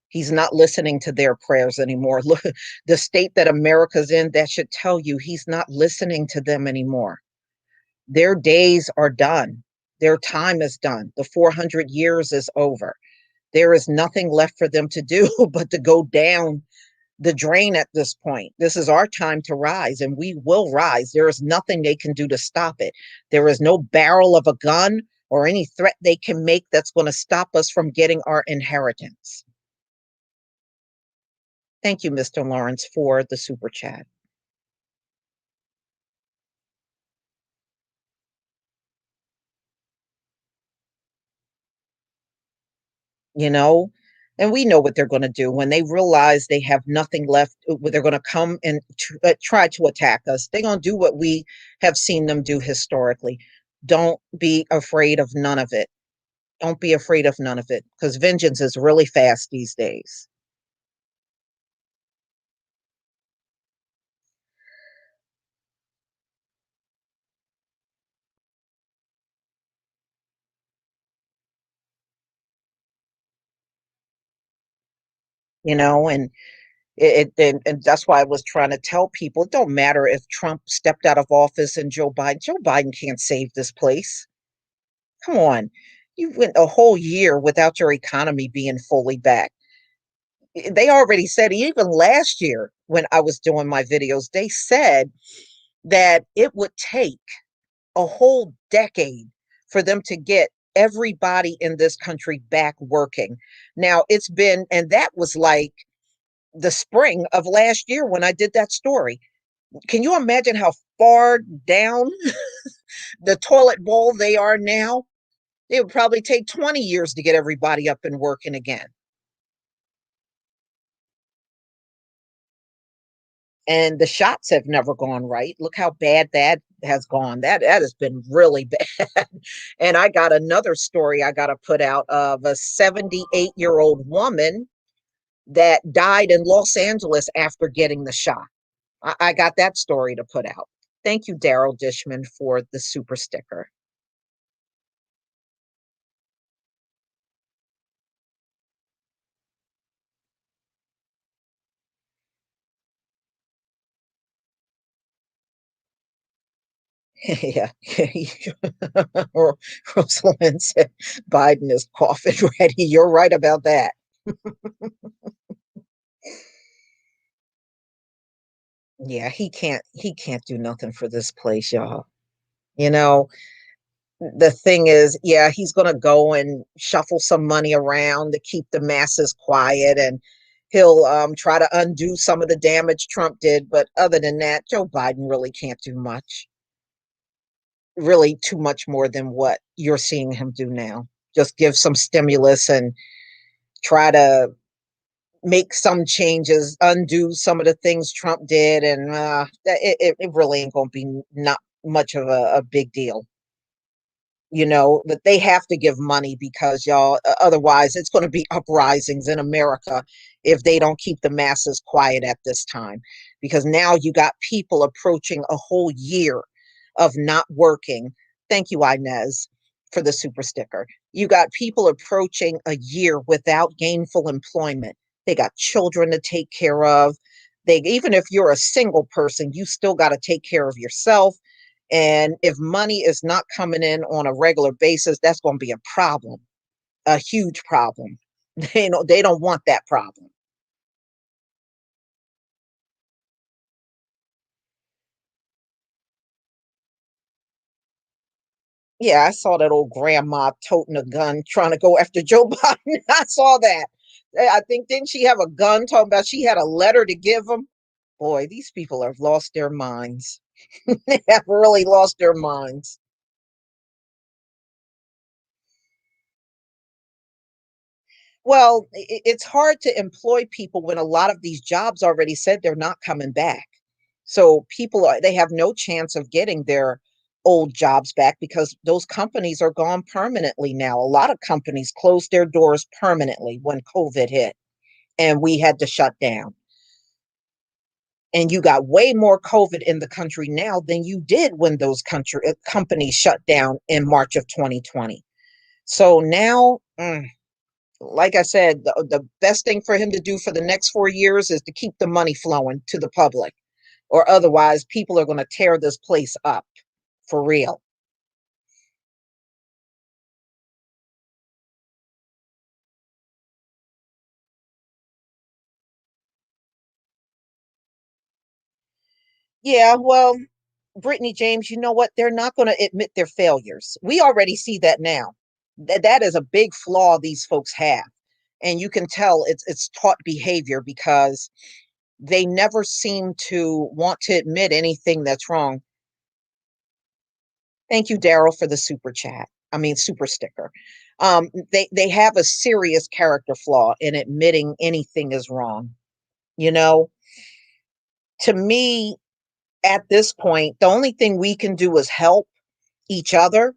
He's not listening to their prayers anymore. Look, the state that America's in, that should tell you he's not listening to them anymore. Their days are done. Their time is done. The 400 years is over. There is nothing left for them to do but to go down the drain at this point. This is our time to rise, and we will rise. There is nothing they can do to stop it. There is no barrel of a gun, or any threat they can make that's going to stop us from getting our inheritance. Thank you, Mr. Lawrence, for the super chat. You know, and we know what they're going to do when they realize they have nothing left. They're going to come and try to attack us. They're going to do what we have seen them do historically. Don't be afraid of none of it. Don't be afraid of none of it, because vengeance is really fast these days. And and that's why I was trying to tell people it don't matter if Trump stepped out of office and Joe Biden can't save this place. Come on. You went a whole year without your economy being fully back. They already said, even last year when I was doing my videos, they said that it would take a whole decade for them to get everybody in this country back working. Now it's been, and that was like the spring of last year when I did that story. Can you imagine how far down the toilet bowl they are now? It would probably take 20 years to get everybody up and working again. And the shots have never gone right. Look how bad that has gone. That has been really bad. And I got another story I got to put out of a 78-year-old woman that died in Los Angeles after getting the shot. I got that story to put out. Thank you, Daryl Dishman, for the super sticker. Yeah. Rosalind said Biden is coffin ready. You're right about that. Yeah, he can't do nothing for this place, y'all. You know, the thing is, yeah, he's going to go and shuffle some money around to keep the masses quiet, and he'll try to undo some of the damage Trump did. But other than that, Joe Biden really can't do much, really too much more than what you're seeing him do now. Just give some stimulus and try to make some changes, undo some of the things Trump did, and it really ain't going to be not much of a big deal. That they have to give money because y'all, otherwise it's going to be uprisings in America if they don't keep the masses quiet at this time, because now you got people approaching a whole year of not working. Thank you, Inez, for the super sticker. You got people approaching a year without gainful employment. They got children to take care of. Even if you're a single person, you still got to take care of yourself, and if money is not coming in on a regular basis, that's going to be a problem, a huge problem. They don't want that problem. Yeah, I saw that old grandma toting a gun trying to go after Joe Biden. I saw that. I think, didn't she have a gun talking about she had a letter to give him? Boy, these people have lost their minds. They have really lost their minds. Well, it's hard to employ people when a lot of these jobs already said they're not coming back. So they have no chance of getting their old jobs back because those companies are gone permanently now. A lot of companies closed their doors permanently when COVID hit and we had to shut down. And you got way more COVID in the country now than you did when those companies shut down in March of 2020. So now, like I said, the best thing for him to do for the next 4 years is to keep the money flowing to the public, or otherwise, people are going to tear this place up for real. Yeah, well, Brittany James, you know what? They're not going to admit their failures. We already see that now. That is a big flaw these folks have. And you can tell it's taught behavior because they never seem to want to admit anything that's wrong. Thank you, Daryl, for the super chat. I mean, super sticker. They have a serious character flaw in admitting anything is wrong. You know, to me, at this point, the only thing we can do is help each other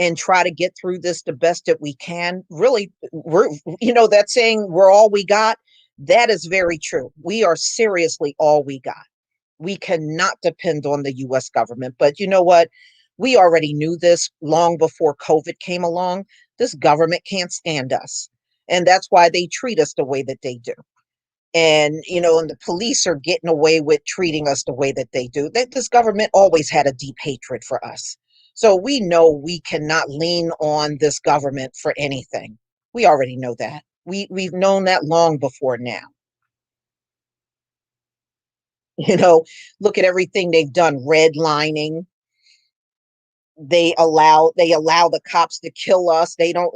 and try to get through this the best that we can. Really, we're, that saying, we're all we got. That is very true. We are seriously all we got. We cannot depend on the US government. But you know what? We already knew this long before COVID came along. This government can't stand us. And that's why they treat us the way that they do. And the police are getting away with treating us the way that they do. This government always had a deep hatred for us. So we know we cannot lean on this government for anything. We already know that. We've known that long before now. Look at everything they've done, redlining. They allow the cops to kill us. They don't,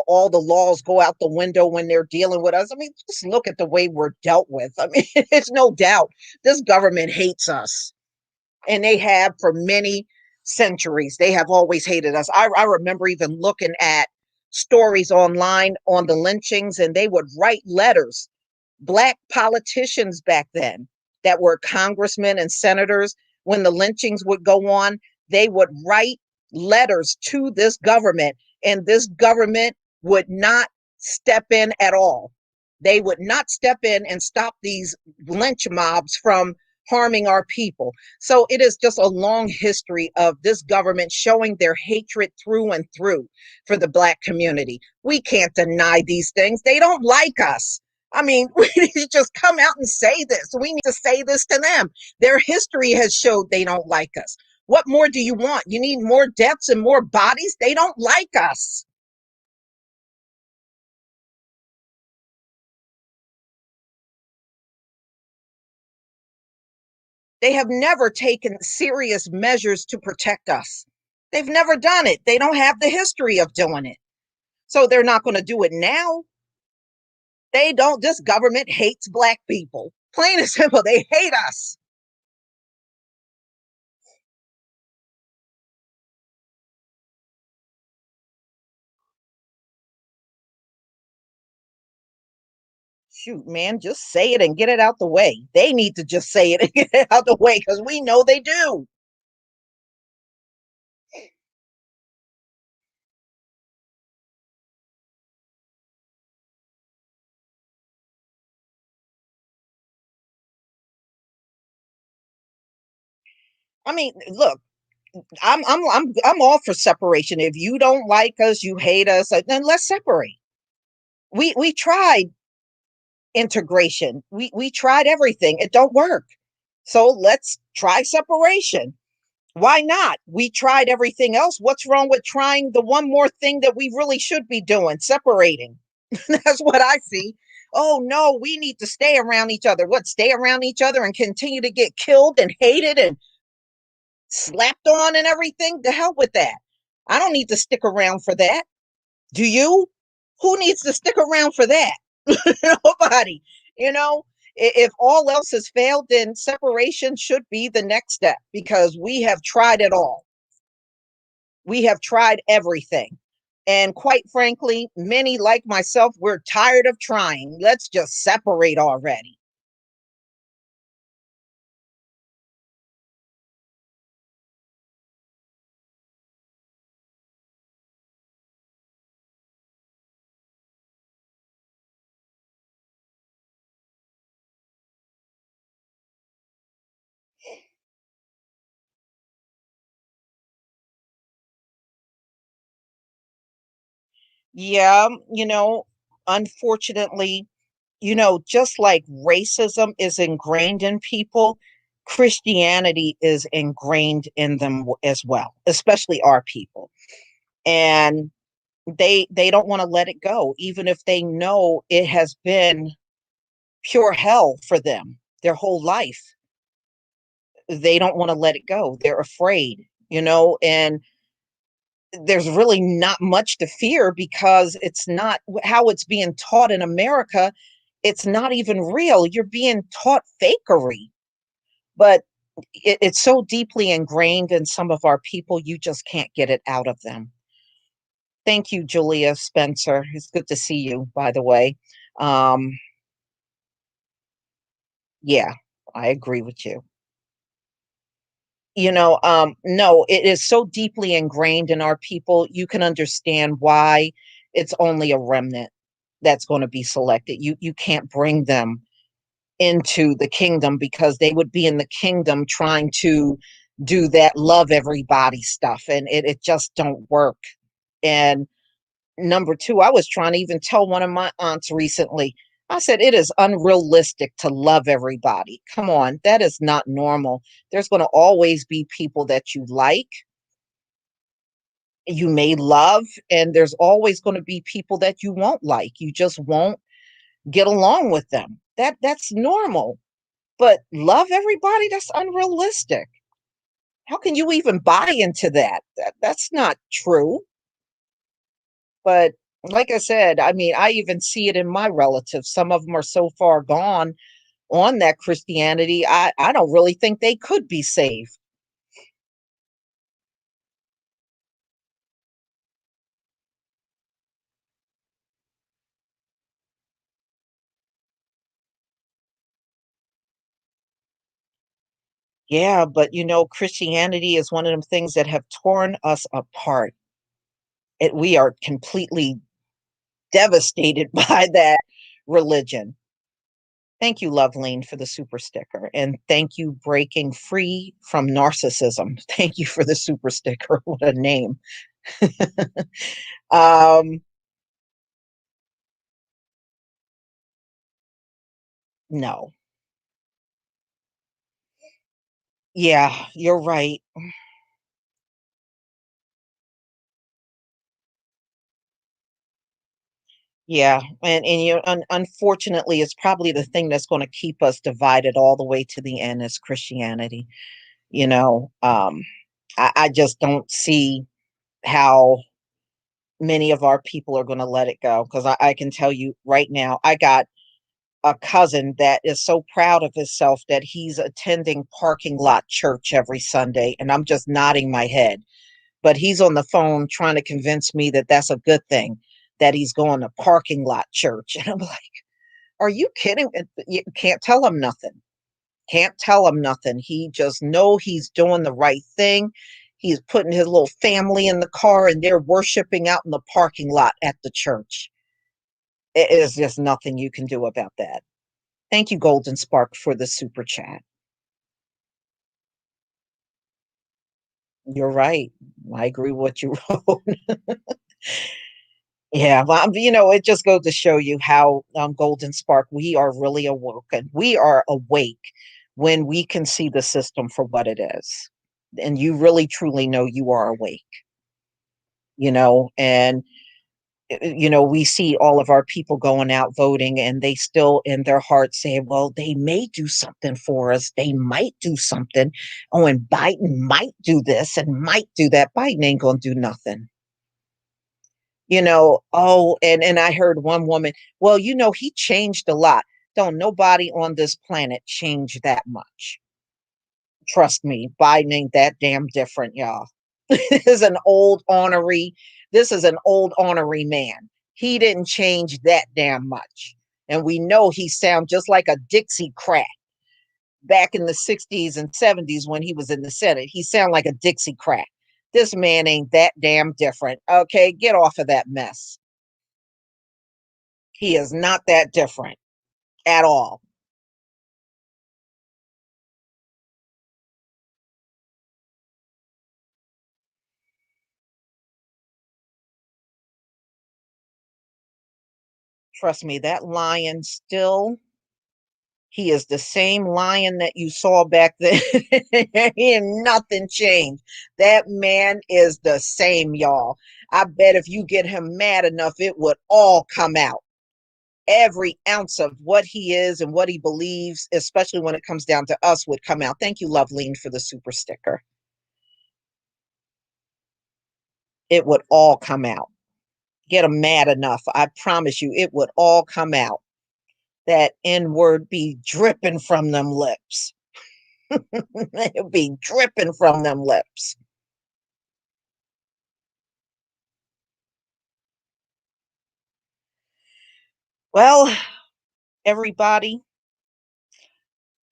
all the laws go out the window when they're dealing with us. I mean, just look at the way we're dealt with. I mean, it's no doubt this government hates us, and they have for many centuries. They have always hated us. I remember even looking at stories online on the lynchings, and they would write letters. Black politicians back then that were congressmen and senators, when the lynchings would go on, they would write letters to this government, and this government would not step in at all. They would not step in and stop these lynch mobs from harming our people. So it is just a long history of this government showing their hatred through and through for the Black community. We can't deny these things. They don't like us. I mean, we need to just come out and say this. We need to say this to them. Their history has showed they don't like us. What more do you want? You need more deaths and more bodies? They don't like us. They have never taken serious measures to protect us. They've never done it. They don't have the history of doing it. So they're not going to do it now. They don't. This government hates Black people. Plain and simple. They hate us. Shoot, man, just say it and get it out the way. They need to just say it and get it out the way because we know they do. I mean, look, I'm all for separation. If you don't like us, you hate us, then let's separate. We tried integration. We tried everything. It don't work. So let's try separation. Why not? We tried everything else. What's wrong with trying the one more thing that we really should be doing, separating? That's what I see. Oh no, we need to stay around each other. What, stay around each other and continue to get killed and hated and slapped on and everything? The hell with that. I don't need to stick around for that. Do you? Who needs to stick around for that? Nobody. You know, if all else has failed, then separation should be the next step because we have tried it all. We have tried everything. And quite frankly, many like myself, we're tired of trying. Let's just separate already. Yeah, unfortunately, just like racism is ingrained in people, Christianity is ingrained in them as well, especially our people. And they don't want to let it go, even if they know it has been pure hell for them their whole life. They don't want to let it go. They're afraid, and there's really not much to fear because it's not how it's being taught in America. It's not even real. You're being taught fakery, but it's so deeply ingrained in some of our people, you just can't get it out of them. Thank you, Julia Spencer. It's good to see you, by the way. Um, yeah, I agree with you. No, it is so deeply ingrained in our people. You can understand why it's only a remnant that's going to be selected. You can't bring them into the kingdom because they would be in the kingdom trying to do that love everybody stuff, and it just don't work. And number two, I was trying to even tell one of my aunts recently, I said, it is unrealistic to love everybody. Come on, that is not normal. There's going to always be people that you like, you may love, and there's always going to be people that you won't like. You just won't get along with them. That's normal. But love everybody, that's unrealistic. How can you even buy into that? That's not true. But like I said, I mean, I even see it in my relatives. Some of them are so far gone on that Christianity, I don't really think they could be saved. Yeah, but Christianity is one of them things that have torn us apart. We are completely devastated by that religion. Thank you, Loveline, for the super sticker. And thank you, Breaking Free from Narcissism. Thank you for the super sticker. What a name. um, no. Yeah, you're right. Yeah. Unfortunately, it's probably the thing that's going to keep us divided all the way to the end is Christianity. You know, um, I just don't see how many of our people are going to let it go because I can tell you right now, I got a cousin that is so proud of himself that he's attending parking lot church every Sunday, and I'm just nodding my head. But he's on the phone trying to convince me that that's a good thing, that he's going to parking lot church. And I'm like, are you kidding? You can't tell him nothing. Can't tell him nothing. He just know he's doing the right thing. He's putting his little family in the car and they're worshiping out in the parking lot at the church. It is just nothing you can do about that. Thank you, Golden Spark, for the super chat. You're right. I agree with what you wrote. Yeah, well, it just goes to show you how Golden Spark, we are really awoken. We are awake when we can see the system for what it is. And you really truly know you are awake, and we see all of our people going out voting and they still in their hearts say, well, they may do something for us. They might do something. Oh, and Biden might do this and might do that. Biden ain't gonna do nothing. Oh, and I heard one woman, well, he changed a lot. Don't nobody on this planet change that much. Trust me, Biden ain't that damn different, y'all. This is an old ornery, this is an old ornery man. He didn't change that damn much. And we know he sound just like a Dixie crack back in the 60s and 70s when he was in the Senate. He sound like a Dixie crack. This man ain't that damn different. Okay, get off of that mess. He is not that different at all. Trust me, that lion still, he is the same lion that you saw back then. He ain't nothing changed. That man is the same, y'all. I bet if you get him mad enough, it would all come out. every ounce of what he is and what he believes, especially when it comes down to us, would come out. Thank you, Loveline, for the super sticker. It would all come out. Get him mad enough. I promise you, it would all come out. That N word be dripping from them lips. It'd be dripping from them lips. Well, everybody,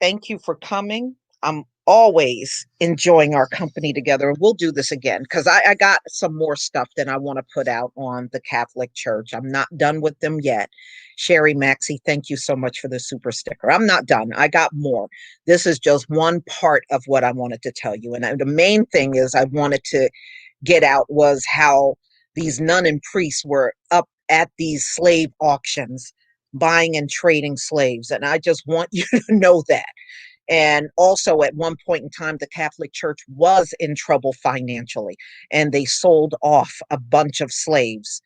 thank you for coming. I'm always enjoying our company together. We'll do this again because I got some more stuff that I want to put out on the Catholic Church. I'm not done with them yet. Sherry Maxey, thank you so much for the super sticker. I'm not done. I got more. This is just one part of what I wanted to tell you. And the main thing is I wanted to get out was how these nun and priests were up at these slave auctions buying and trading slaves. And I just want you to know that. And also, at one point in time, the Catholic Church was in trouble financially, and they sold off a bunch of slaves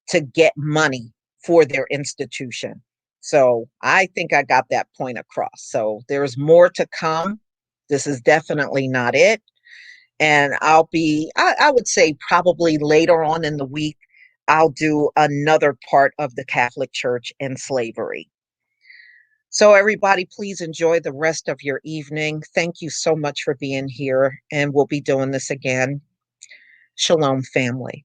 to get money for their institution. So I think I got that point across. So there's more to come. This is definitely not it. And I would say probably later on in the week, I'll do another part of the Catholic Church and slavery. So, everybody, please enjoy the rest of your evening. Thank you so much for being here, and we'll be doing this again. Shalom, family.